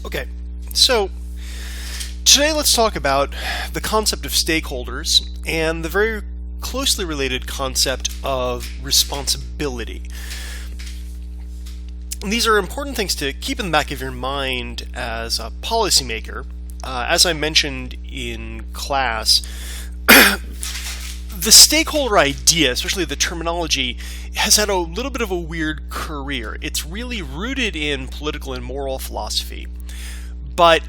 Okay, so today let's talk about the concept of stakeholders and the very closely related concept of responsibility. And these are important things to keep in the back of your mind as a policymaker. As I mentioned in class, the stakeholder idea, especially the terminology, has had a little bit of a weird career. It's really rooted in political and moral philosophy, but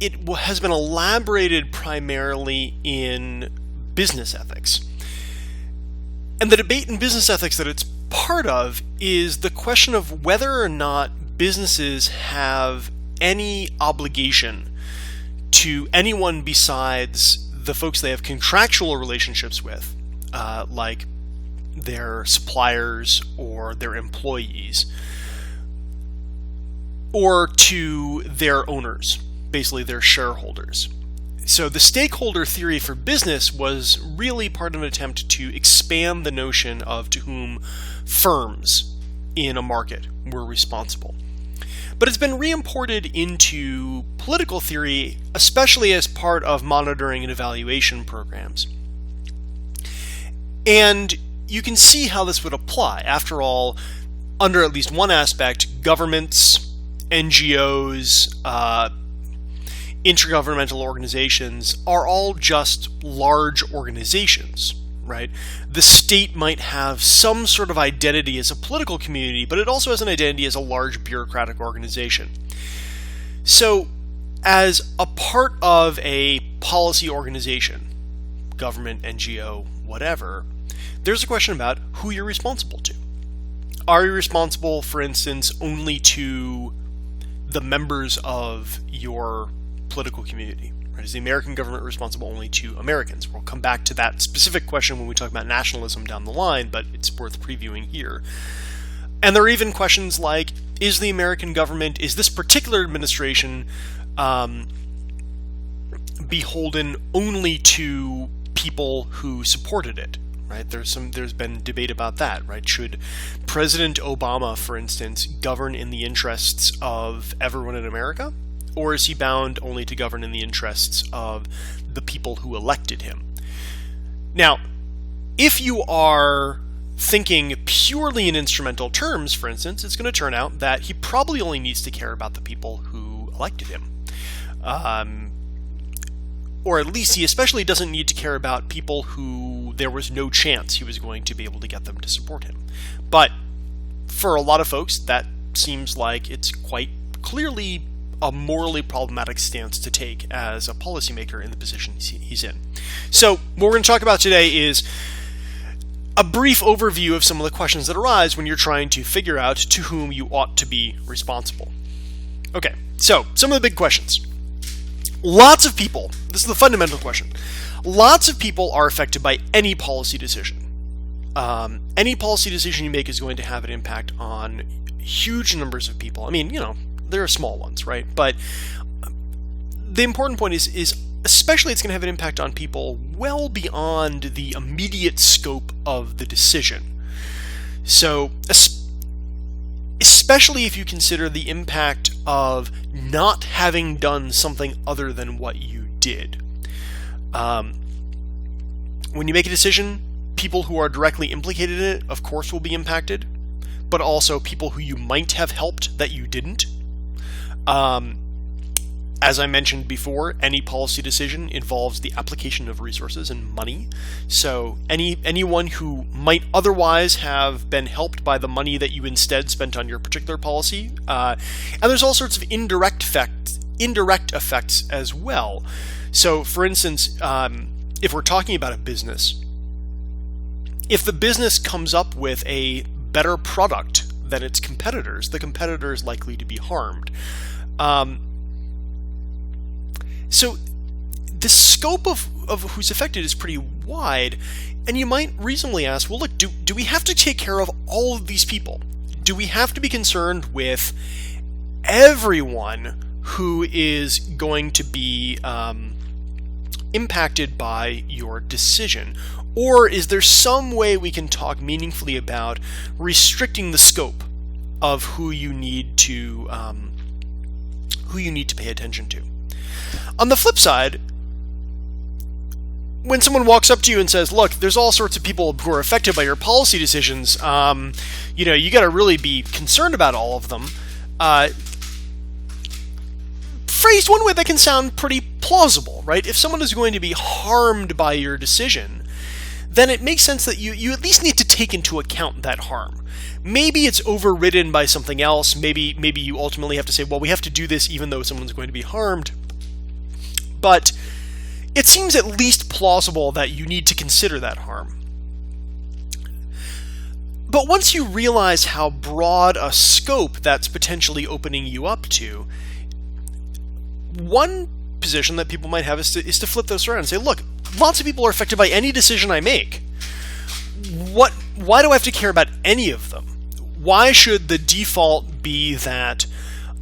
it has been elaborated primarily in business ethics. And the debate in business ethics that it's part of is the question of whether or not businesses have any obligation to anyone besides the folks they have contractual relationships with, like their suppliers or their employees, or to their owners, basically their shareholders. So the stakeholder theory for business was really part of an attempt to expand the notion of to whom firms in a market were responsible. But it's been re-imported into political theory, especially as part of monitoring and evaluation programs. And you can see how this would apply. After all, under at least one aspect, governments, NGOs, intergovernmental organizations are all just large organizations, right? The state might have some sort of identity as a political community, but it also has an identity as a large bureaucratic organization. So, as a part of a policy organization, government, NGO, whatever, there's a question about who you're responsible to. Are you responsible, for instance, only to the members of your political community? Right? Is the American government responsible only to Americans? We'll come back to that specific question when we talk about nationalism down the line, but it's worth previewing here. And there are even questions like, is the American government, is this particular administration beholden only to people who supported it? Right? There's been debate about that, right? Should President Obama, for instance, govern in the interests of everyone in America? Or is he bound only to govern in the interests of the people who elected him? Now, if you are thinking purely in instrumental terms, for instance, it's going to turn out that he probably only needs to care about the people who elected him. Or at least he especially doesn't need to care about people who there was no chance he was going to be able to get them to support him. But for a lot of folks, that seems like it's quite clearly a morally problematic stance to take as a policymaker in the position he's in. So what we're going to talk about today is a brief overview of some of the questions that arise when you're trying to figure out to whom you ought to be responsible. Okay, so some of the big questions. Lots of people, this is the fundamental question, lots of people are affected by any policy decision. Any policy decision you make is going to have an impact on huge numbers of people. I mean, there are small ones, right? But the important point is especially it's going to have an impact on people well beyond the immediate scope of the decision. So, especially if you consider the impact of not having done something other than what you did. When you make a decision, people who are directly implicated in it, of course, will be impacted, but also people who you might have helped that you didn't. As I mentioned before, any policy decision involves the application of resources and money. So anyone who might otherwise have been helped by the money that you instead spent on your particular policy, and there's all sorts of indirect effects as well. So, for instance, if we're talking about a business, if the business comes up with a better product than its competitors, the competitor is likely to be harmed. So the scope of who's affected is pretty wide, and you might reasonably ask, well, look, do we have to take care of all of these people? Do we have to be concerned with everyone who is going to be impacted by your decision? Or is there some way we can talk meaningfully about restricting the scope of who you need to who you need to pay attention to. On the flip side, when someone walks up to you and says, look, there's all sorts of people who are affected by your policy decisions, you got to really be concerned about all of them. Phrased one way, that can sound pretty plausible, right? If someone is going to be harmed by your decision, then it makes sense that you at least need to take into account that harm. Maybe it's overridden by something else. Maybe you ultimately have to say, well, we have to do this even though someone's going to be harmed. But it seems at least plausible that you need to consider that harm. But once you realize how broad a scope that's potentially opening you up to, one position that people might have is to flip this around and say, look, lots of people are affected by any decision I make. Why do I have to care about any of them? Why should the default be that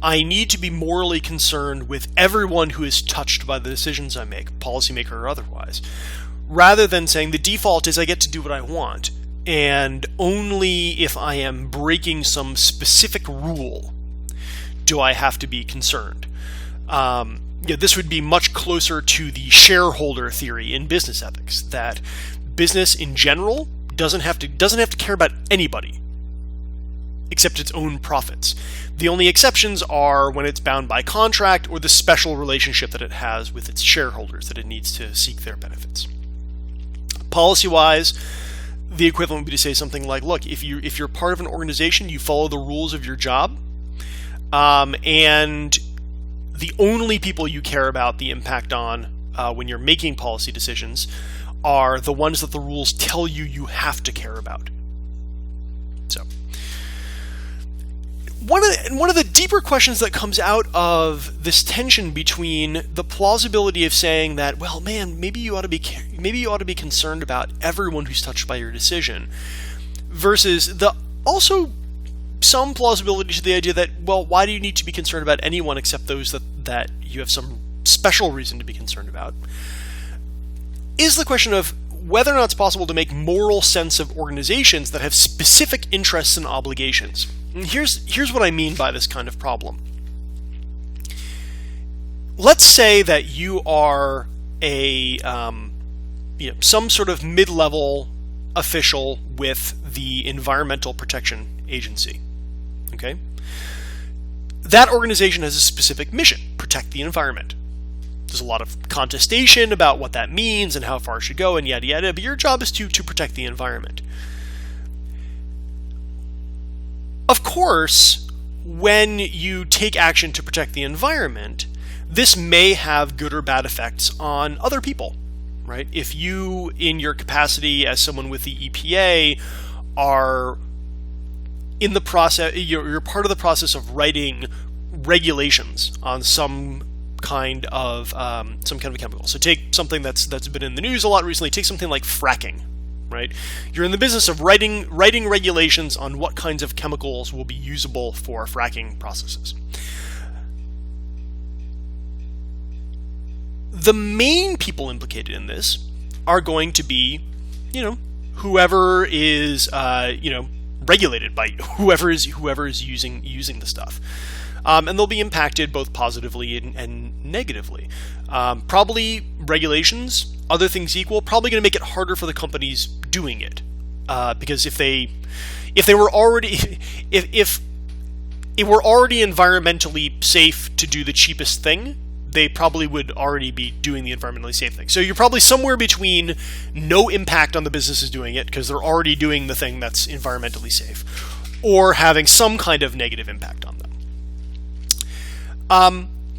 I need to be morally concerned with everyone who is touched by the decisions I make, policymaker or otherwise, rather than saying the default is I get to do what I want, and only if I am breaking some specific rule do I have to be concerned. This would be much closer to the shareholder theory in business ethics, that business in general doesn't have to care about anybody except its own profits. The only exceptions are when it's bound by contract or the special relationship that it has with its shareholders that it needs to seek their benefits. Policy-wise, the equivalent would be to say something like, look, if you're part of an organization, you follow the rules of your job, and the only people you care about the impact on when you're making policy decisions are the ones that the rules tell you have to care about. So, one of the deeper questions that comes out of this tension between the plausibility of saying that, well, man, maybe you ought to be concerned about everyone who's touched by your decision, versus the also some plausibility to the idea that, well, why do you need to be concerned about anyone except those that you have some special reason to be concerned about, is the question of whether or not it's possible to make moral sense of organizations that have specific interests and obligations. And here's what I mean by this kind of problem. Let's say that you are some sort of mid-level official with the Environmental Protection Agency. Okay? That organization has a specific mission: protect the environment. There's a lot of contestation about what that means and how far it should go and yada yada, but your job is to protect the environment. Of course, when you take action to protect the environment, this may have good or bad effects on other people, right? If you, in your capacity as someone with the EPA, are in the process, you're part of the process of writing regulations on some kind of a chemical. So take something that's been in the news a lot recently. Take something like fracking, right? You're in the business of writing regulations on what kinds of chemicals will be usable for fracking processes. The main people implicated in this are going to be, whoever is, regulated by whoever is using the stuff. And they'll be impacted both positively and negatively. Probably regulations, other things equal, probably going to make it harder for the companies doing it, because if it were already environmentally safe to do the cheapest thing, they probably would already be doing the environmentally safe thing. So you're probably somewhere between no impact on the businesses doing it because they're already doing the thing that's environmentally safe, or having some kind of negative impact on them.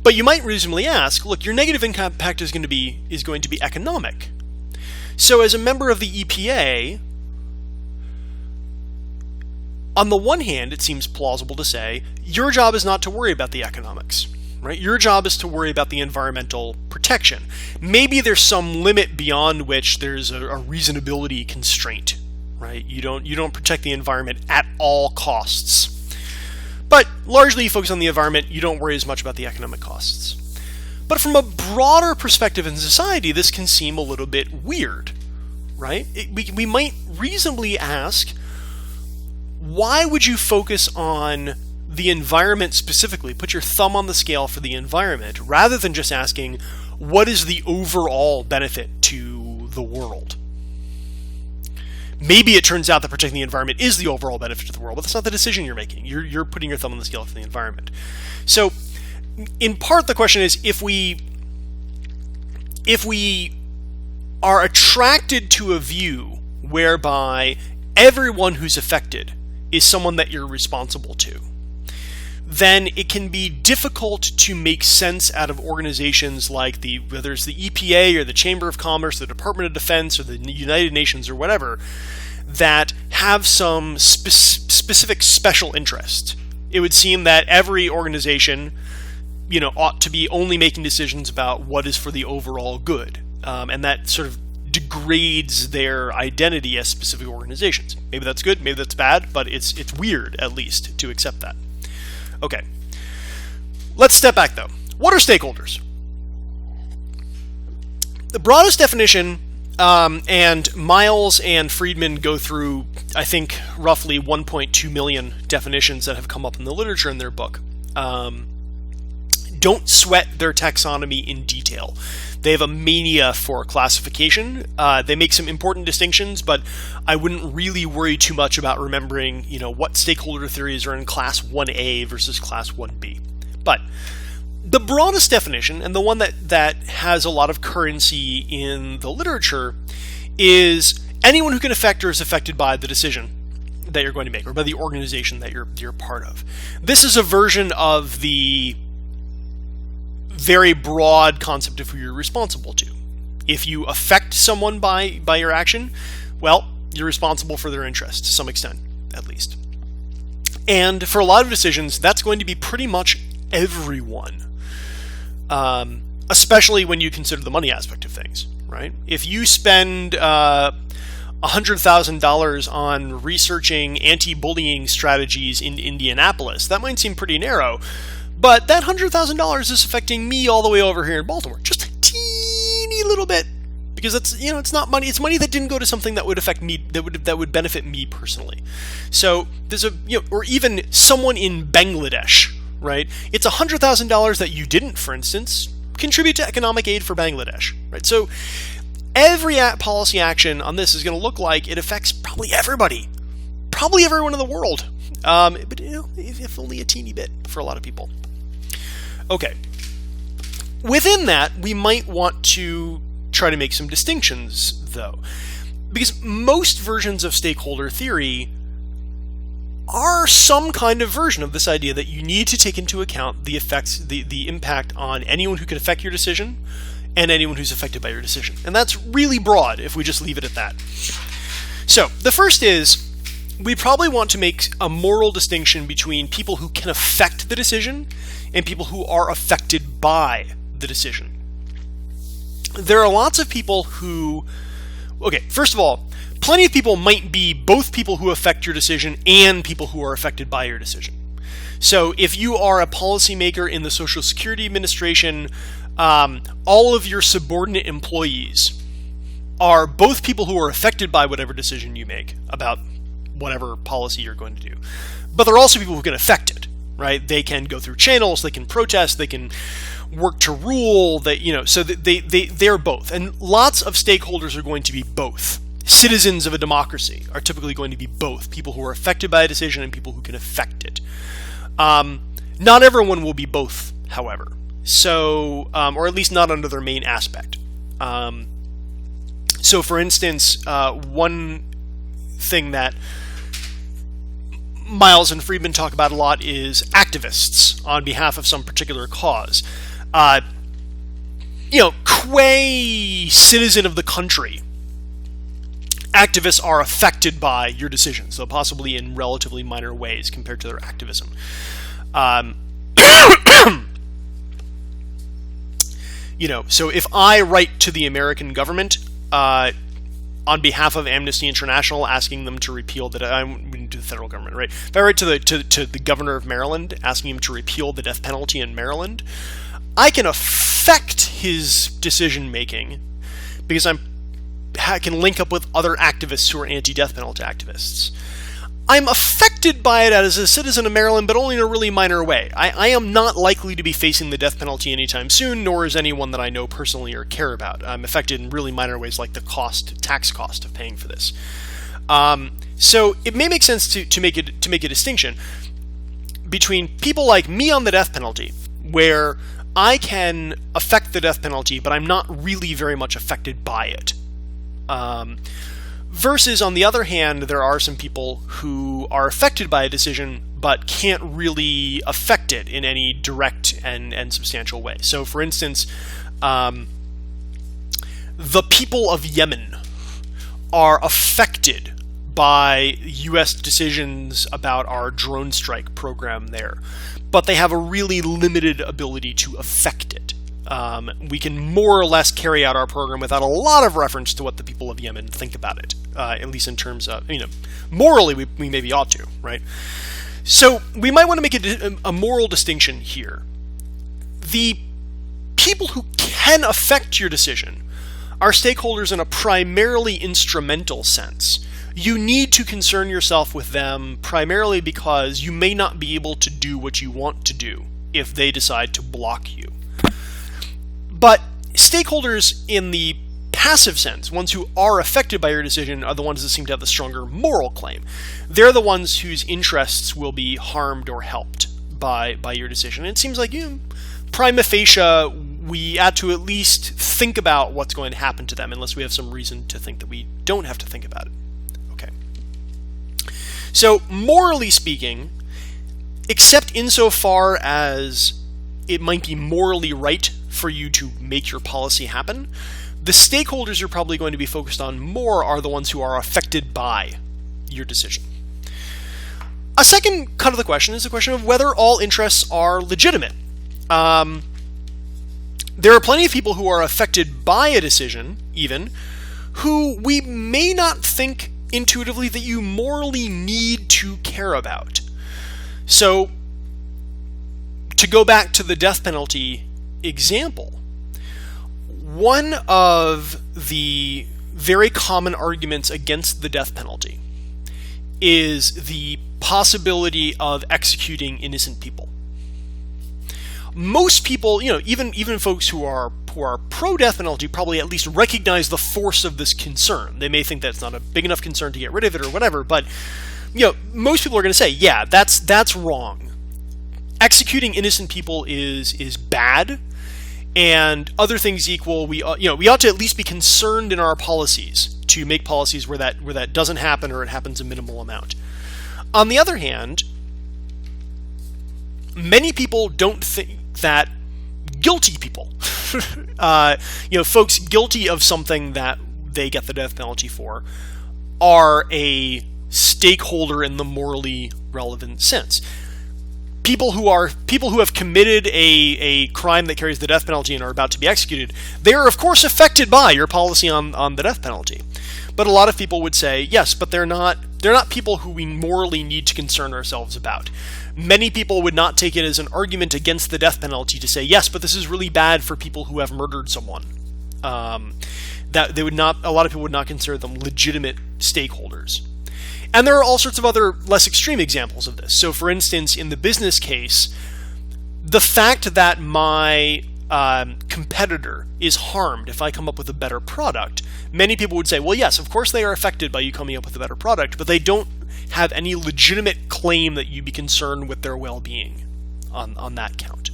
But you might reasonably ask, look, your negative impact is going to be economic. So as a member of the EPA, on the one hand, it seems plausible to say your job is not to worry about the economics, right? Your job is to worry about the environmental protection. Maybe there's some limit beyond which there's a reasonability constraint, right? You don't protect the environment at all costs. But largely you focus on the environment, you don't worry as much about the economic costs. But from a broader perspective in society, this can seem a little bit weird, right? We might reasonably ask, why would you focus on the environment specifically, put your thumb on the scale for the environment, rather than just asking, what is the overall benefit to the world? Maybe it turns out that protecting the environment is the overall benefit to the world, but that's not the decision you're making. You're putting your thumb on the scale for the environment. So, in part, the question is, if we are attracted to a view whereby everyone who's affected is someone that you're responsible to, then it can be difficult to make sense out of organizations like whether it's the EPA or the Chamber of Commerce, the Department of Defense, or the United Nations or whatever, that have some specific special interest. It would seem that every organization, ought to be only making decisions about what is for the overall good, and that sort of degrades their identity as specific organizations. Maybe that's good, maybe that's bad, but it's weird, at least, to accept that. Okay, let's step back though. What are stakeholders? The broadest definition, and Miles and Friedman go through, I think, roughly 1.2 million definitions that have come up in the literature in their book. Don't sweat their taxonomy in detail. They have a mania for classification. They make some important distinctions, but I wouldn't really worry too much about remembering, what stakeholder theories are in class 1A versus class 1B. But the broadest definition, and the one that has a lot of currency in the literature, is anyone who can affect or is affected by the decision that you're going to make, or by the organization that you're part of. This is a version of the very broad concept of who you're responsible to. If you affect someone by your action, well, you're responsible for their interests to some extent, at least. And for a lot of decisions, that's going to be pretty much everyone, especially when you consider the money aspect of things, right? If you spend $100,000 on researching anti-bullying strategies in Indianapolis, that might seem pretty narrow, but that $100,000 is affecting me all the way over here in Baltimore, just a teeny little bit, because it's not money. It's money that didn't go to something that would affect me, that would benefit me personally. So there's or even someone in Bangladesh, right? It's $100,000 that you didn't, for instance, contribute to economic aid for Bangladesh, right? So every policy action on this is going to look like it affects probably everybody, probably everyone in the world, but if only a teeny bit for a lot of people. Okay. Within that, we might want to try to make some distinctions, though, because most versions of stakeholder theory are some kind of version of this idea that you need to take into account the effects, the impact on anyone who could affect your decision and anyone who's affected by your decision. And that's really broad if we just leave it at that. So the first is, we probably want to make a moral distinction between people who can affect the decision and people who are affected by the decision. There are lots of people who, first of all, plenty of people might be both people who affect your decision and people who are affected by your decision. So if you are a policymaker in the Social Security Administration, all of your subordinate employees are both people who are affected by whatever decision you make about whatever policy you're going to do. But there are also people who can affect it, right? They can go through channels, they can protest, they can work to rule, so they're both. And lots of stakeholders are going to be both. Citizens of a democracy are typically going to be both, people who are affected by a decision and people who can affect it. Not everyone will be both, however. So, or at least not under their main aspect. So for instance, one thing that Miles and Friedman talk about a lot is activists on behalf of some particular cause. Qua citizen of the country, activists are affected by your decisions, though possibly in relatively minor ways compared to their activism. So if I write to the American government on behalf of Amnesty International, asking them to repeal to the federal government, right? If I write to the governor of Maryland, asking him to repeal the death penalty in Maryland, I can affect his decision making because I can link up with other activists who are anti-death penalty activists. I'm affected affected by it as a citizen of Maryland, but only in a really minor way. I am not likely to be facing the death penalty anytime soon, nor is anyone that I know personally or care about. I'm affected in really minor ways, like the tax cost of paying for this. So it may make sense to make a distinction between people like me on the death penalty, where I can affect the death penalty, but I'm not really very much affected by it. Versus, on the other hand, there are some people who are affected by a decision but can't really affect it in any direct and substantial way. So, for instance, the people of Yemen are affected by U.S. decisions about our drone strike program there, but they have a really limited ability to affect it. We can more or less carry out our program without a lot of reference to what the people of Yemen think about it, at least in terms of, morally we maybe ought to, right? So we might want to make a moral distinction here. The people who can affect your decision are stakeholders in a primarily instrumental sense. You need to concern yourself with them primarily because you may not be able to do what you want to do if they decide to block you. But stakeholders in the passive sense, ones who are affected by your decision, are the ones that seem to have the stronger moral claim. They're the ones whose interests will be harmed or helped by your decision. And it seems like, prima facie, we ought to at least think about what's going to happen to them, unless we have some reason to think that we don't have to think about it. Okay. So, morally speaking, except insofar as it might be morally right for you to make your policy happen, the stakeholders you're probably going to be focused on more are the ones who are affected by your decision. A second cut of the question is the question of whether all interests are legitimate. There are plenty of people who are affected by a decision, even, who we may not think intuitively that you morally need to care about. So, to go back to the death penalty example, one of the very common arguments against the death penalty is the possibility of executing innocent people. Most people, even folks who are pro-death penalty probably at least recognize the force of this concern. They may think that it's not a big enough concern to get rid of it or whatever, but most people are going to say, yeah, that's wrong. Executing innocent people is bad. And other things equal, we ought to at least be concerned in our policies to make policies where that doesn't happen or it happens a minimal amount. On the other hand, many people don't think that guilty people, folks guilty of something that they get the death penalty for, are a stakeholder in the morally relevant sense. People who have committed a crime that carries the death penalty and are about to be executed, they are of course affected by your policy on the death penalty. But a lot of people would say, yes, but they're not people who we morally need to concern ourselves about. Many people would not take it as an argument against the death penalty to say, yes, but this is really bad for people who have murdered someone. That a lot of people would not consider them legitimate stakeholders. And there are all sorts of other less extreme examples of this. So, for instance, in the business case, the fact that my competitor is harmed if I come up with a better product, many people would say, well, yes, of course they are affected by you coming up with a better product, but they don't have any legitimate claim that you'd be concerned with their well-being on that count.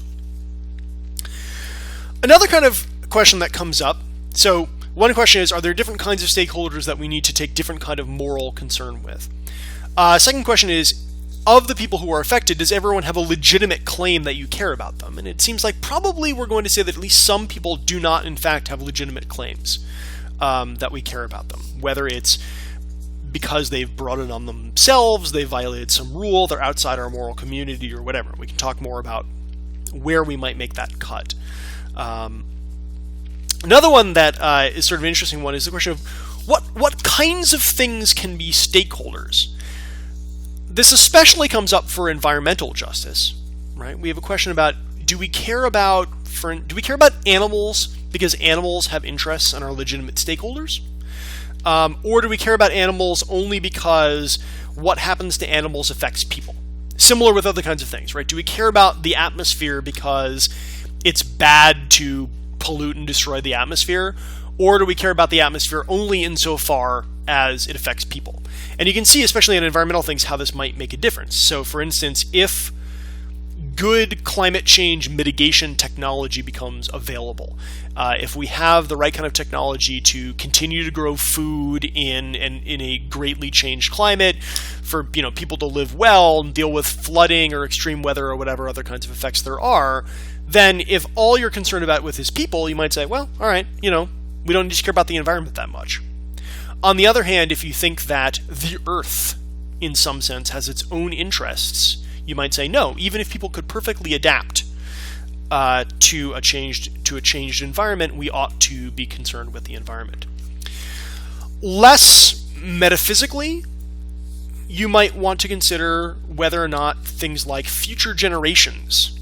Another kind of question that comes up, so one question is, are there different kinds of stakeholders that we need to take different kind of moral concern with? Second question is, of the people who are affected, does everyone have a legitimate claim that you care about them? And it seems like probably we're going to say that at least some people do not, in fact, have legitimate claims that we care about them. Whether it's because they've brought it on themselves, they violated some rule, they're outside our moral community, or whatever. We can talk more about where we might make that cut. Another one that is sort of an interesting one is the question of what kinds of things can be stakeholders. This especially comes up for environmental justice, right? We have a question about do we care about animals because animals have interests and are legitimate stakeholders? Or do we care about animals only because what happens to animals affects people? Similar with other kinds of things, right? Do we care about the atmosphere because it's bad to pollute and destroy the atmosphere? Or do we care about the atmosphere only insofar as it affects people? And you can see, especially in environmental things, how this might make a difference. So, for instance, if good climate change mitigation technology becomes available, if we have the right kind of technology to continue to grow food in a greatly changed climate, for people to live well and deal with flooding or extreme weather or whatever other kinds of effects there are, then if all you're concerned about with is people, you might say, well, all right, we don't need to care about the environment that much. On the other hand, if you think that the Earth, in some sense, has its own interests, you might say, no, even if people could perfectly adapt to a changed environment, we ought to be concerned with the environment. Less metaphysically, you might want to consider whether or not things like future generations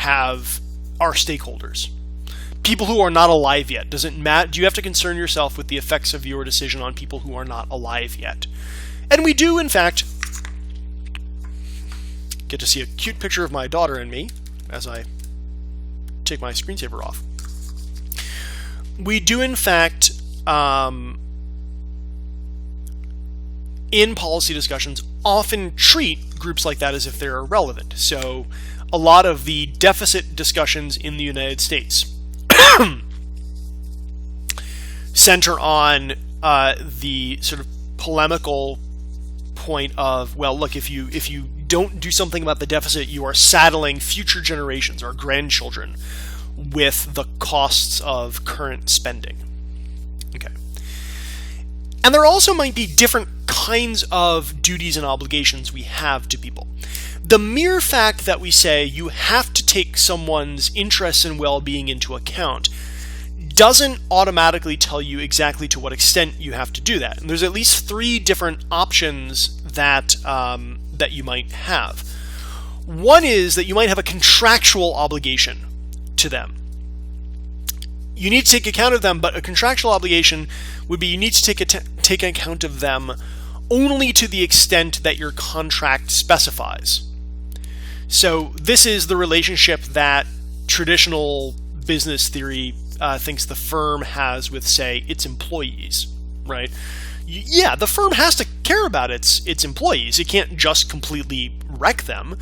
are stakeholders. People who are not alive yet. Does it matter? Do you have to concern yourself with the effects of your decision on people who are not alive yet? And we do, in fact, get to see a cute picture of my daughter and me as I take my screensaver off. We do, in fact, in policy discussions, often treat groups like that as if they're irrelevant. So a lot of the deficit discussions in the United States center on the sort of polemical point of, well, look, if you don't do something about the deficit, you are saddling future generations, our grandchildren, with the costs of current spending. Okay. And there also might be different kinds of duties and obligations we have to people. The mere fact that we say you have to take someone's interests and well-being into account doesn't automatically tell you exactly to what extent you have to do that. And there's at least 3 different options that you might have. One is that you might have a contractual obligation to them. You need to take account of them, but a contractual obligation would be you need to take account of them only to the extent that your contract specifies. So this is the relationship that traditional business theory thinks the firm has with, say, its employees, right? Yeah, the firm has to care about its employees. It can't just completely wreck them.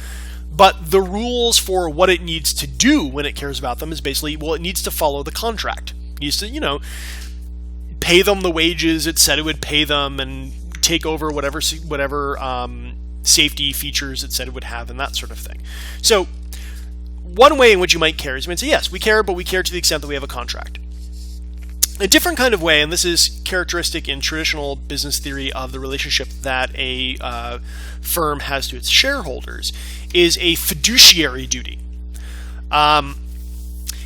But the rules for what it needs to do when it cares about them is basically, well, it needs to follow the contract. It needs to, pay them the wages it said it would pay them and take over whatever safety features it said it would have and that sort of thing. So one way in which you might care is you might say, yes, we care, but we care to the extent that we have a contract. A different kind of way, and this is characteristic in traditional business theory of the relationship that a firm has to its shareholders, is a fiduciary duty.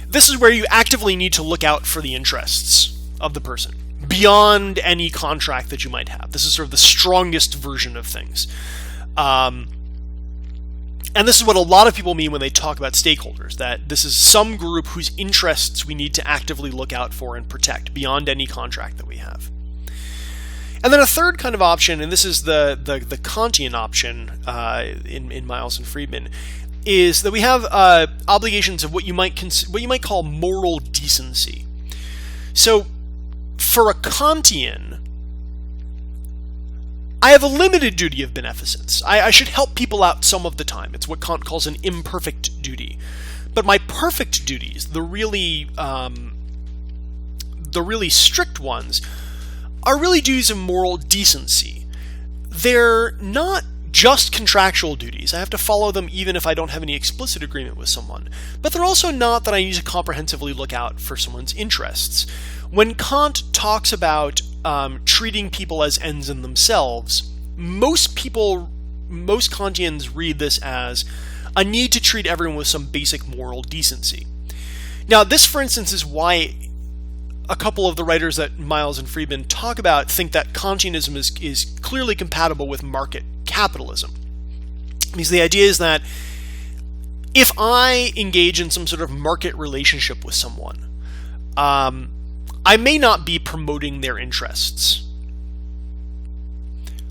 This is where you actively need to look out for the interests of the person, beyond any contract that you might have. This is sort of the strongest version of things. And this is what a lot of people mean when they talk about stakeholders, that this is some group whose interests we need to actively look out for and protect beyond any contract that we have. And then a third kind of option, and this is the Kantian option in Miles and Friedman, is that we have obligations of what you might call moral decency. So for a Kantian, I have a limited duty of beneficence. I should help people out some of the time. It's what Kant calls an imperfect duty. But my perfect duties, the really strict ones, are really duties of moral decency. They're not just contractual duties. I have to follow them even if I don't have any explicit agreement with someone. But they're also not that I need to comprehensively look out for someone's interests. When Kant talks about treating people as ends in themselves, most Kantians read this as a need to treat everyone with some basic moral decency. Now, this, for instance, is why a couple of the writers that Miles and Friedman talk about think that Kantianism is clearly compatible with market capitalism. Because the idea is that if I engage in some sort of market relationship with someone, I may not be promoting their interests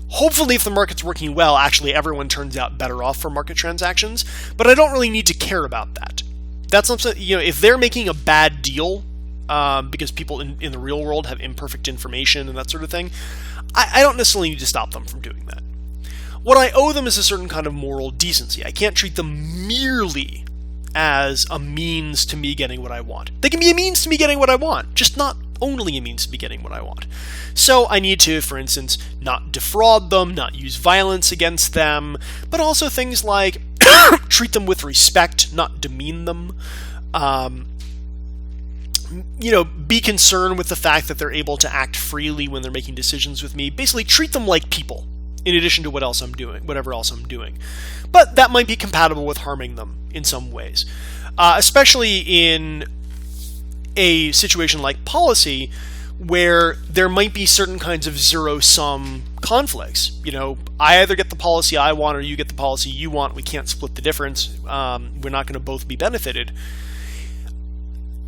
Hopefully, if the market's working well, actually everyone turns out better off for market transactions, but I don't really need to care about that. That's something, if they're making a bad deal, because people in the real world have imperfect information and that sort of thing, I don't necessarily need to stop them from doing that. What I owe them is a certain kind of moral decency. I can't treat them merely as a means to me getting what I want. They can be a means to me getting what I want, just not only a means to me getting what I want. So I need to, for instance, not defraud them, not use violence against them, but also things like treat them with respect, not demean them. Be concerned with the fact that they're able to act freely when they're making decisions with me. Basically, treat them like people, in addition to whatever else I'm doing. But that might be compatible with harming them in some ways, especially in a situation like policy, where there might be certain kinds of zero-sum conflicts. I either get the policy I want or you get the policy you want. We can't split the difference. We're not going to both be benefited.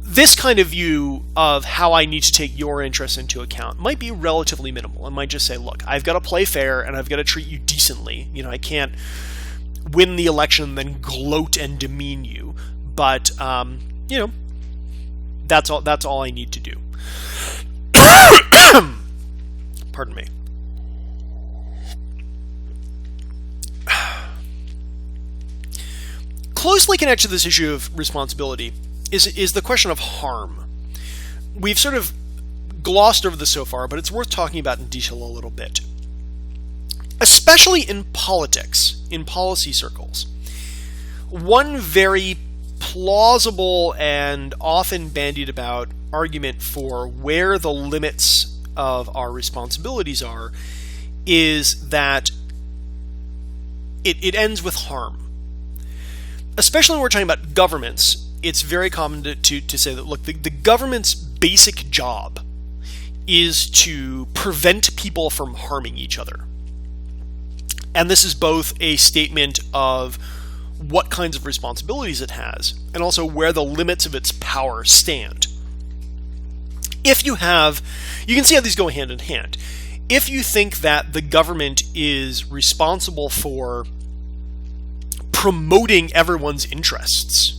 This kind of view of how I need to take your interests into account might be relatively minimal. I might just say, look, I've got to play fair and I've got to treat you decently. I can't win the election and then gloat and demean you. But, that's all I need to do. Pardon me. Closely connected to this issue of responsibility is the question of harm. We've sort of glossed over this so far, but it's worth talking about in detail a little bit. Especially in politics, in policy circles. One very plausible and often bandied about argument for where the limits of our responsibilities are is that it ends with harm. Especially when we're talking about governments, it's very common to say that, look, the government's basic job is to prevent people from harming each other. And this is both a statement of what kinds of responsibilities it has, and also where the limits of its power stand. You can see how these go hand in hand. If you think that the government is responsible for promoting everyone's interests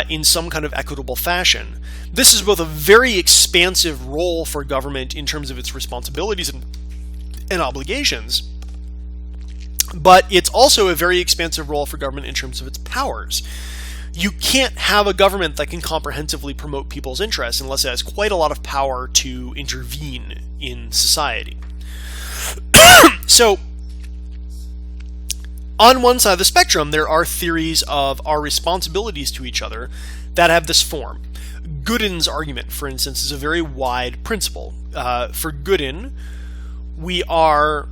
in some kind of equitable fashion, this is both a very expansive role for government in terms of its responsibilities and obligations, but it's also a very expansive role for government in terms of its powers. You can't have a government that can comprehensively promote people's interests unless it has quite a lot of power to intervene in society. So, on one side of the spectrum, there are theories of our responsibilities to each other that have this form. Gooden's argument, for instance, is a very wide principle. For Gooden, we are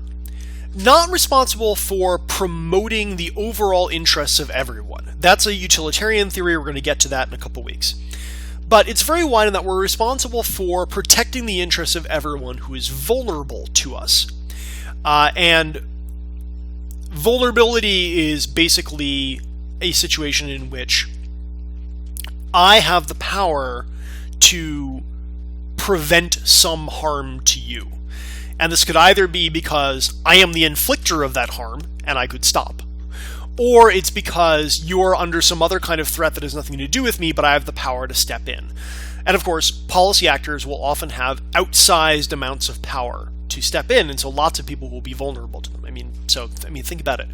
not responsible for promoting the overall interests of everyone. That's a utilitarian theory. We're going to get to that in a couple weeks. But it's very wide in that we're responsible for protecting the interests of everyone who is vulnerable to us. And vulnerability is basically a situation in which I have the power to prevent some harm to you. And this could either be because I am the inflictor of that harm and I could stop, or it's because you're under some other kind of threat that has nothing to do with me, but I have the power to step in. And of course, policy actors will often have outsized amounts of power to step in, and so lots of people will be vulnerable to them. Think about it.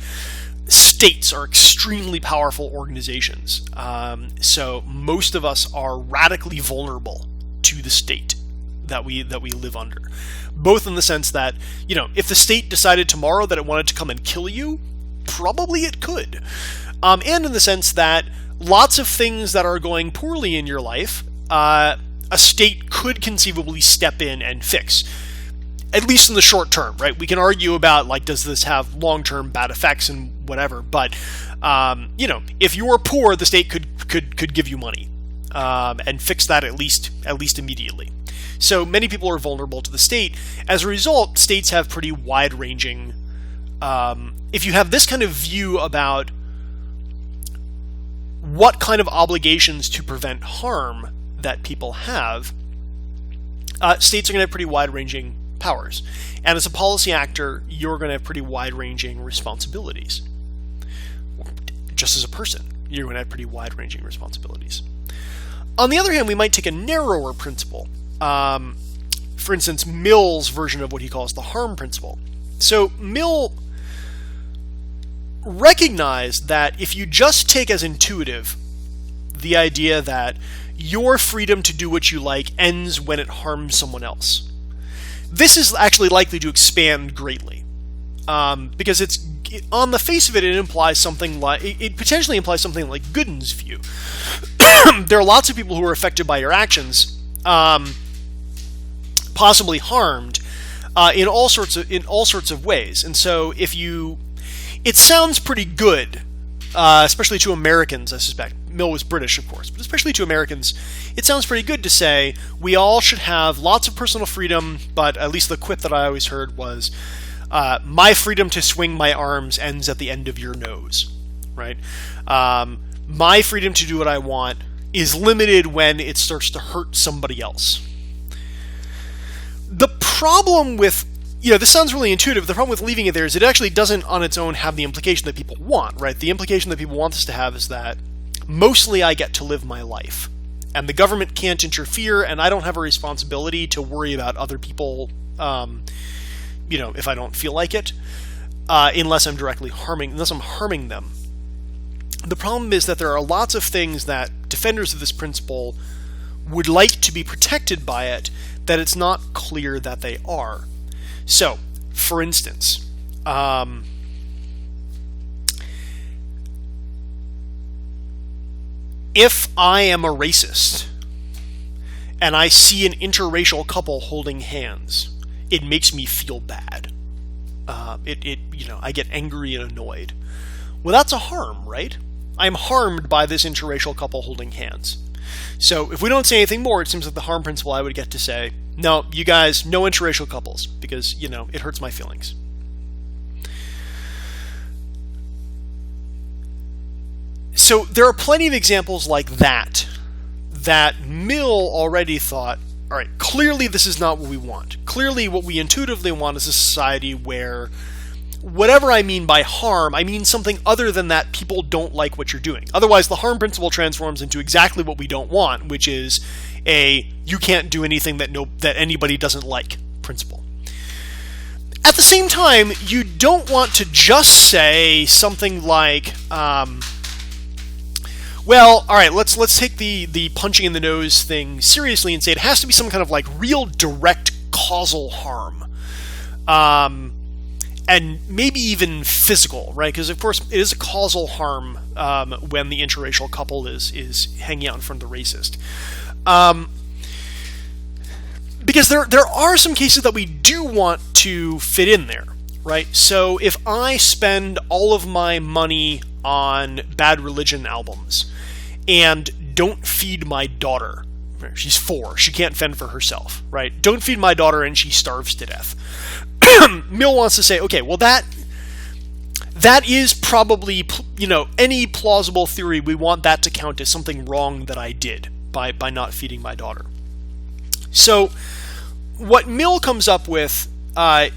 States are extremely powerful organizations, so most of us are radically vulnerable to the state that we live under. Both in the sense that, if the state decided tomorrow that it wanted to come and kill you, probably it could. And in the sense that lots of things that are going poorly in your life, a state could conceivably step in and fix. At least in the short term, right? We can argue about, does this have long-term bad effects and whatever, but, if you are poor, the state could give you money, and fix that at least immediately. So many people are vulnerable to the state. As a result, states have pretty wide-ranging... if you have this kind of view about what kind of obligations to prevent harm that people have, states are going to have pretty wide-ranging powers. And as a policy actor, you're going to have pretty wide-ranging responsibilities. Just as a person, you're going to have pretty wide-ranging responsibilities. On the other hand, we might take a narrower principle. For instance, Mill's version of what he calls the harm principle. So Mill recognized that if you just take as intuitive the idea that your freedom to do what you like ends when it harms someone else, this is actually likely to expand greatly, because it's on the face of it, it implies something like it potentially implies something like Gooden's view. There are lots of people who are affected by your actions, possibly harmed in all sorts of ways, and so it sounds pretty good, especially to Americans, I suspect. Mill was British, of course, but especially to Americans, it sounds pretty good to say we all should have lots of personal freedom, but at least the quip that I always heard was, my freedom to swing my arms ends at the end of your nose, right? My freedom to do what I want is limited when it starts to hurt somebody else. The problem with, this sounds really intuitive. The problem with leaving it there is it actually doesn't on its own have the implication that people want, right? The implication that people want this to have is that mostly I get to live my life, and the government can't interfere, and I don't have a responsibility to worry about other people, if I don't feel like it, unless I'm harming them. The problem is that there are lots of things that defenders of this principle would like to be protected by it, that it's not clear that they are. So, for instance, if I am a racist and I see an interracial couple holding hands, it makes me feel bad. I get angry and annoyed. Well, that's a harm, right? I'm harmed by this interracial couple holding hands. So if we don't say anything more, it seems like the harm principle I would get to say, no, you guys, no interracial couples, because, it hurts my feelings. So there are plenty of examples like that Mill already thought, all right, clearly this is not what we want. Clearly what we intuitively want is a society where whatever I mean by harm, I mean something other than that people don't like what you're doing. Otherwise, the harm principle transforms into exactly what we don't want, which is a you can't do anything that anybody doesn't like principle. At the same time, you don't want to just say something like, well, all right, let's take the punching in the nose thing seriously and say it has to be some kind of like real direct causal harm. And maybe even physical, right? Because, of course, it is a causal harm when the interracial couple is hanging out in front of the racist. Because there are some cases that we do want to fit in there, right? So if I spend all of my money on Bad Religion albums and don't feed my daughter, she's 4, she can't fend for herself, right? Don't feed my daughter and she starves to death. Mill wants to say, okay, well that is probably, any plausible theory, we want that to count as something wrong that I did by not feeding my daughter. So what Mill comes up with, the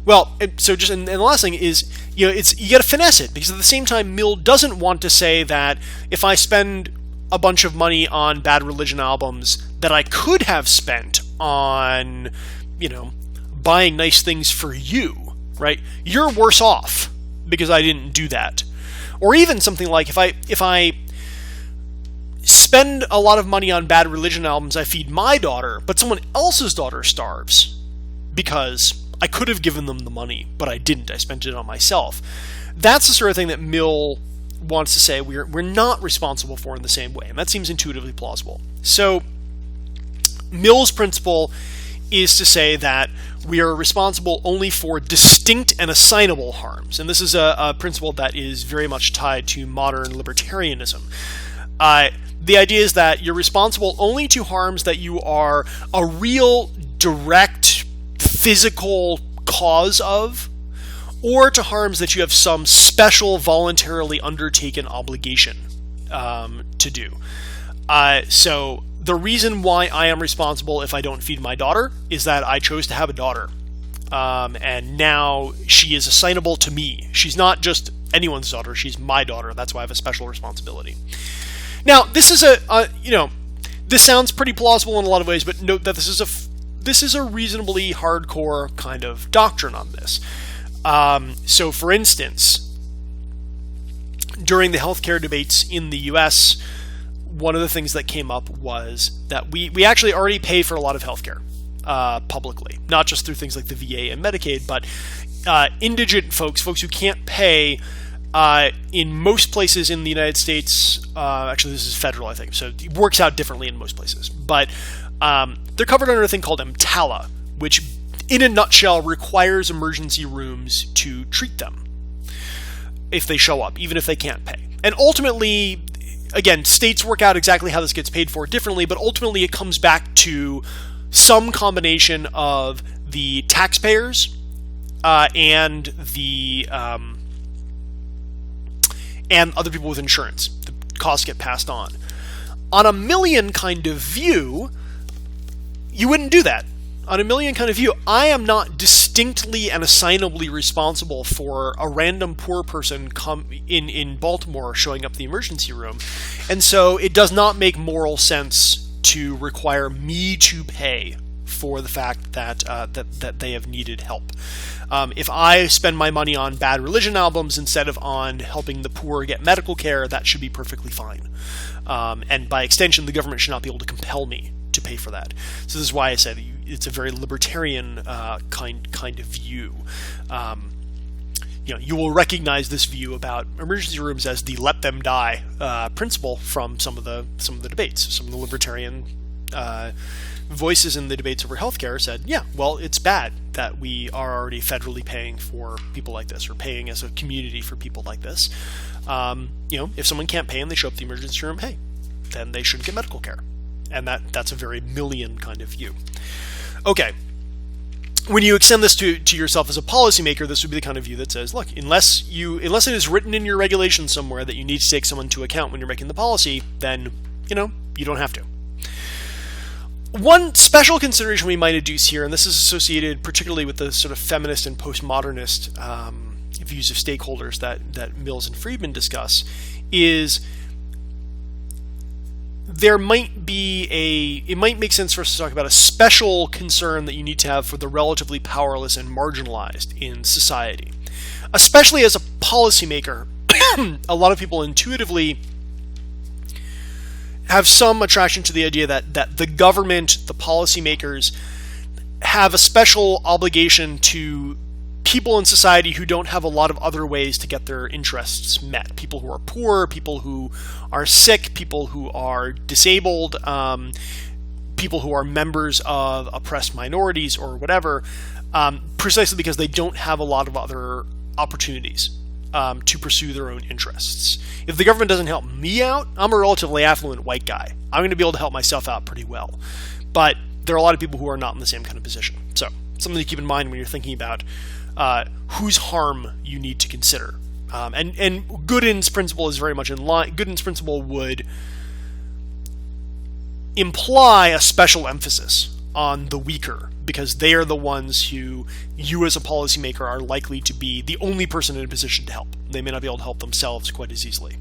last thing is, you got to finesse it, because at the same time, Mill doesn't want to say that if I spend a bunch of money on Bad Religion albums that I could have spent on, buying nice things for you, right? You're worse off because I didn't do that. Or even something like if I spend a lot of money on Bad Religion albums, I feed my daughter, but someone else's daughter starves because I could have given them the money, but I didn't. I spent it on myself. That's the sort of thing that Mill wants to say we're not responsible for in the same way, and that seems intuitively plausible. So Mill's principle is to say that we are responsible only for distinct and assignable harms. And this is a principle that is very much tied to modern libertarianism. The idea is that you're responsible only to harms that you are a real, direct, physical cause of, or to harms that you have some special, voluntarily undertaken obligation to do. So the reason why I am responsible if I don't feed my daughter is that I chose to have a daughter. And now she is assignable to me. She's not just anyone's daughter, she's my daughter. That's why I have a special responsibility. Now, this is this sounds pretty plausible in a lot of ways, but note that this is a reasonably hardcore kind of doctrine on this. So, for instance, during the healthcare debates in the U.S., one of the things that came up was that we actually already pay for a lot of healthcare publicly, not just through things like the VA and Medicaid, but indigent folks who can't pay in most places in the United States. Actually, this is federal, I think, so it works out differently in most places. But they're covered under a thing called EMTALA, which, in a nutshell, requires emergency rooms to treat them if they show up, even if they can't pay. And ultimately, again, states work out exactly how this gets paid for differently, but ultimately it comes back to some combination of the taxpayers and the and other people with insurance. The costs get passed on. On a million kind of view, you wouldn't do that. On a million kind of view, I am not distinctly and assignably responsible for a random poor person in Baltimore showing up the emergency room. And so it does not make moral sense to require me to pay for the fact that that they have needed help. If I spend my money on Bad Religion albums instead of on helping the poor get medical care, that should be perfectly fine. And by extension, the government should not be able to compel me to pay for that. So this is why I said it's a very libertarian kind of view. You will recognize this view about emergency rooms as the "let them die" principle from some of the debates. Some of the libertarian voices in the debates over healthcare said, "Yeah, well, it's bad that we are already federally paying for people like this, or paying as a community for people like this. If someone can't pay and they show up at the emergency room, hey, then they shouldn't get medical care." And that's a very million kind of view. Okay. When you extend this to yourself as a policymaker, this would be the kind of view that says, look, unless it is written in your regulations somewhere that you need to take someone to account when you're making the policy, then, you don't have to. One special consideration we might adduce here, and this is associated particularly with the sort of feminist and postmodernist views of stakeholders that Mills and Friedman discuss, is it might make sense for us to talk about a special concern that you need to have for the relatively powerless and marginalized in society. Especially as a policymaker, a lot of people intuitively have some attraction to the idea that the government, the policymakers, have a special obligation to people in society who don't have a lot of other ways to get their interests met. People who are poor, people who are sick, people who are disabled, people who are members of oppressed minorities or whatever, precisely because they don't have a lot of other opportunities to pursue their own interests. If the government doesn't help me out, I'm a relatively affluent white guy. I'm going to be able to help myself out pretty well. But there are a lot of people who are not in the same kind of position. So, something to keep in mind when you're thinking about whose harm you need to consider. And Gooden's principle is very much in line. Gooden's principle would imply a special emphasis on the weaker, because they are the ones who you as a policymaker are likely to be the only person in a position to help. They may not be able to help themselves quite as easily.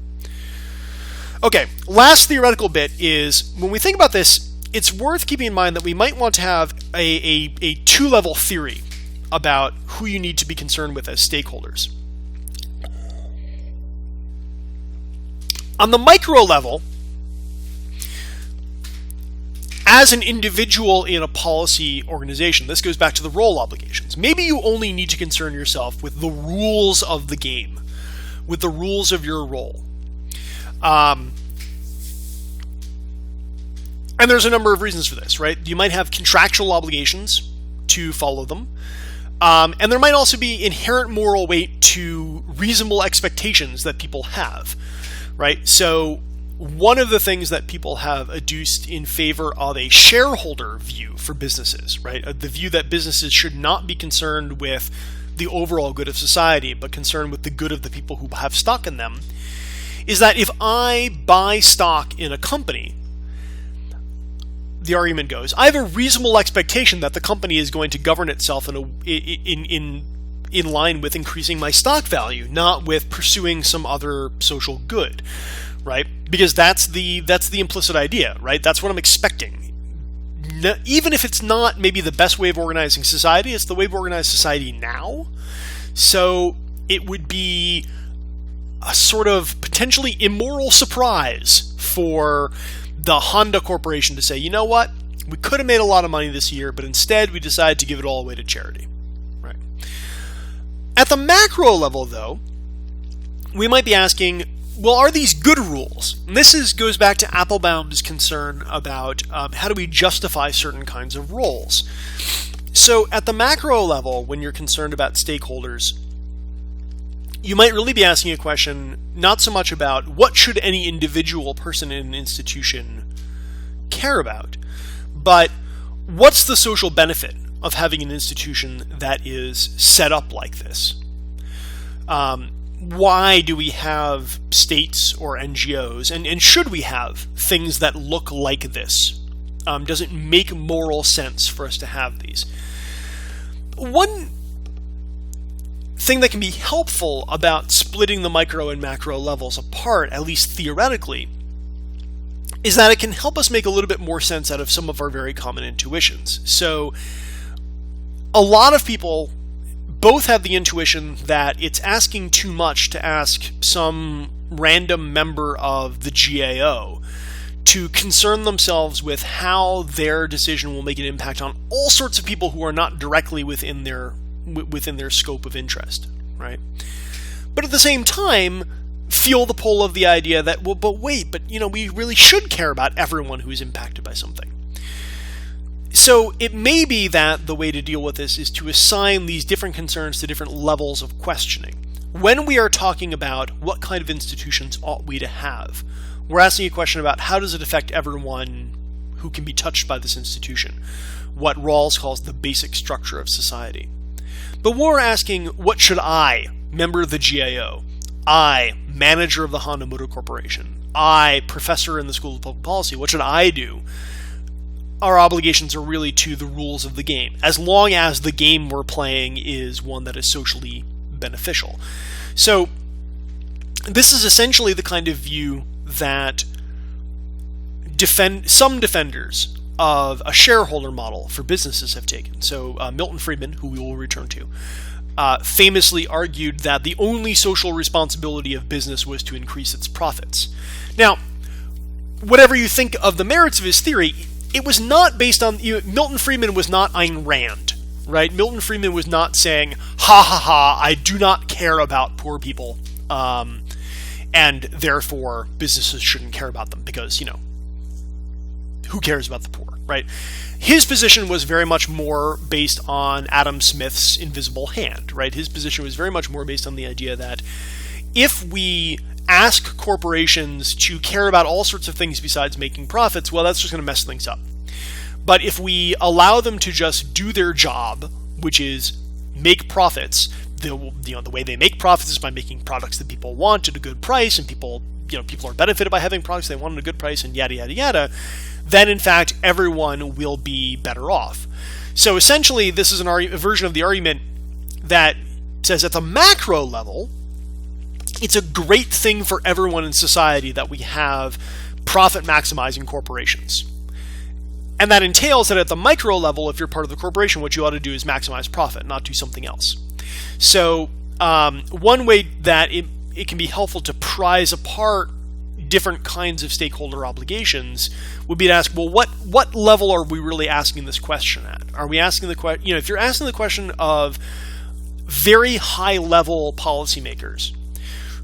Okay, last theoretical bit is, when we think about this, it's worth keeping in mind that we might want to have a two-level theory about who you need to be concerned with as stakeholders. On the micro level, as an individual in a policy organization, this goes back to the role obligations. Maybe you only need to concern yourself with the rules of the game, with the rules of your role. And there's a number of reasons for this, right? You might have contractual obligations to follow them. And there might also be inherent moral weight to reasonable expectations that people have, right? So one of the things that people have adduced in favor of a shareholder view for businesses, right? The view that businesses should not be concerned with the overall good of society, but concerned with the good of the people who have stock in them, is that if I buy stock in a company, the argument goes, I have a reasonable expectation that the company is going to govern itself in line with increasing my stock value, not with pursuing some other social good, right? Because that's the implicit idea, right? That's what I'm expecting. Even if it's not maybe the best way of organizing society, it's the way of organizing society now. So it would be a sort of potentially immoral surprise for the Honda Corporation to say, you know what, we could have made a lot of money this year, but instead we decided to give it all away to charity. Right. At the macro level, though, we might be asking, well, are these good rules? And this goes back to Applebaum's concern about how do we justify certain kinds of roles. So at the macro level, when you're concerned about stakeholders, you might really be asking a question not so much about what should any individual person in an institution care about, but what's the social benefit of having an institution that is set up like this? Why do we have states or NGOs, and should we have things that look like this? Does it make moral sense for us to have these? One thing that can be helpful about splitting the micro and macro levels apart, at least theoretically, is that it can help us make a little bit more sense out of some of our very common intuitions. So a lot of people both have the intuition that it's asking too much to ask some random member of the GAO to concern themselves with how their decision will make an impact on all sorts of people who are not directly within their scope of interest, right? But at the same time, feel the pull of the idea that, well, but we really should care about everyone who's impacted by something. So it may be that the way to deal with this is to assign these different concerns to different levels of questioning. When we are talking about what kind of institutions ought we to have, we're asking a question about how does it affect everyone who can be touched by this institution, what Rawls calls the basic structure of society. But when we're asking, what should I, member of the GAO, I, manager of the Honda Motor Corporation, I, professor in the School of Public Policy, what should I do? Our obligations are really to the rules of the game, as long as the game we're playing is one that is socially beneficial. So this is essentially the kind of view that some defenders of a shareholder model for businesses have taken. So Milton Friedman, who we will return to, famously argued that the only social responsibility of business was to increase its profits. Now, whatever you think of the merits of his theory, it was not based on... Milton Friedman was not Ayn Rand, right? Milton Friedman was not saying, ha ha ha, I do not care about poor people, and therefore businesses shouldn't care about them because, who cares about the poor, right? His position was very much more based on Adam Smith's invisible hand, right? His position was very much more based on the idea that if we ask corporations to care about all sorts of things besides making profits, well, that's just going to mess things up. But if we allow them to just do their job, which is make profits, the way they make profits is by making products that people want at a good price, and people are benefited by having products they want at a good price, and yada yada yada, then in fact everyone will be better off. So essentially, this is a version of the argument that says at the macro level, it's a great thing for everyone in society that we have profit-maximizing corporations. And that entails that at the micro level, if you're part of the corporation, what you ought to do is maximize profit, not do something else. So one way that it can be helpful to prize apart different kinds of stakeholder obligations would be to ask, well, what level are we really asking this question at? Are we asking the question, if you're asking the question of very high-level policymakers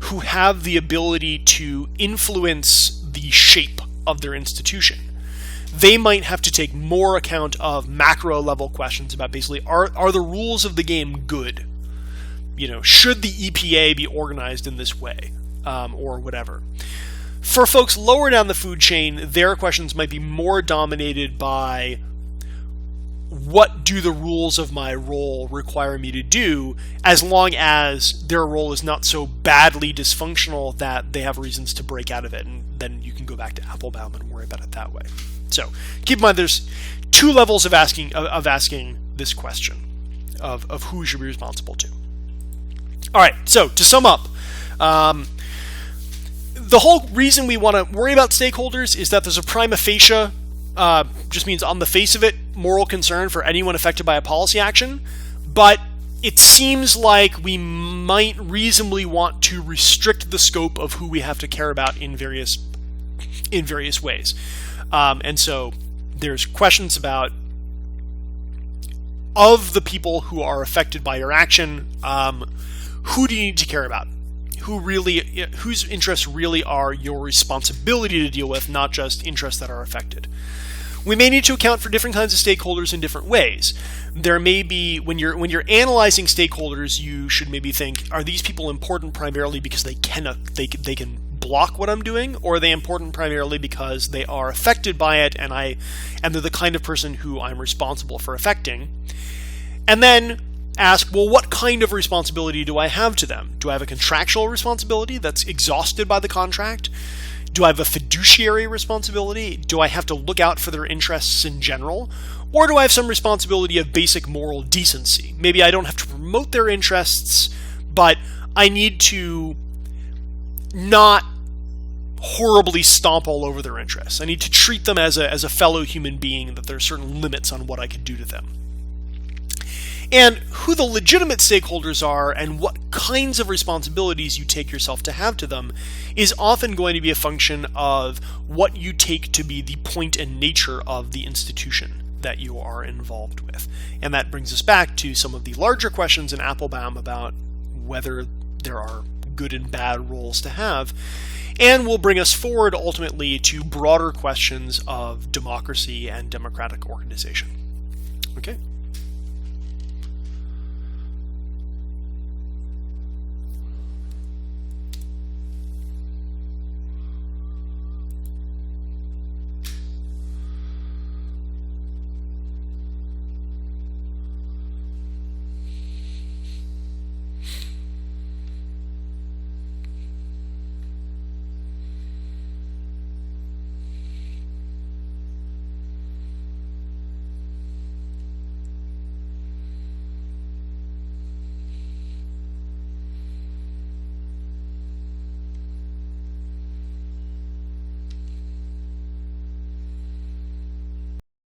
who have the ability to influence the shape of their institution, they might have to take more account of macro-level questions about basically, are the rules of the game good? Should the EPA be organized in this way, or whatever? For folks lower down the food chain, their questions might be more dominated by what do the rules of my role require me to do, as long as their role is not so badly dysfunctional that they have reasons to break out of it, and then you can go back to Applebaum and worry about it that way. So keep in mind there's two levels of asking this question of who we should be responsible to. All right, so to sum up, the whole reason we want to worry about stakeholders is that there's a prima facie, just means on the face of it, moral concern for anyone affected by a policy action, but it seems like we might reasonably want to restrict the scope of who we have to care about in various ways. And so there's questions about, of the people who are affected by your action, who do you need to care about? Whose interests really are your responsibility to deal with, not just interests that are affected. We may need to account for different kinds of stakeholders in different ways. There may be, when you're analyzing stakeholders, you should maybe think, are these people important primarily because they can block what I'm doing, or are they important primarily because they are affected by it and they're the kind of person who I'm responsible for affecting? And then ask, well, what kind of responsibility do I have to them? Do I have a contractual responsibility that's exhausted by the contract? Do I have a fiduciary responsibility? Do I have to look out for their interests in general? Or do I have some responsibility of basic moral decency? Maybe I don't have to promote their interests, but I need to not horribly stomp all over their interests. I need to treat them as a fellow human being, that there are certain limits on what I can do to them. And who the legitimate stakeholders are and what kinds of responsibilities you take yourself to have to them is often going to be a function of what you take to be the point and nature of the institution that you are involved with. And that brings us back to some of the larger questions in Applebaum about whether there are good and bad roles to have, and will bring us forward ultimately to broader questions of democracy and democratic organization. Okay.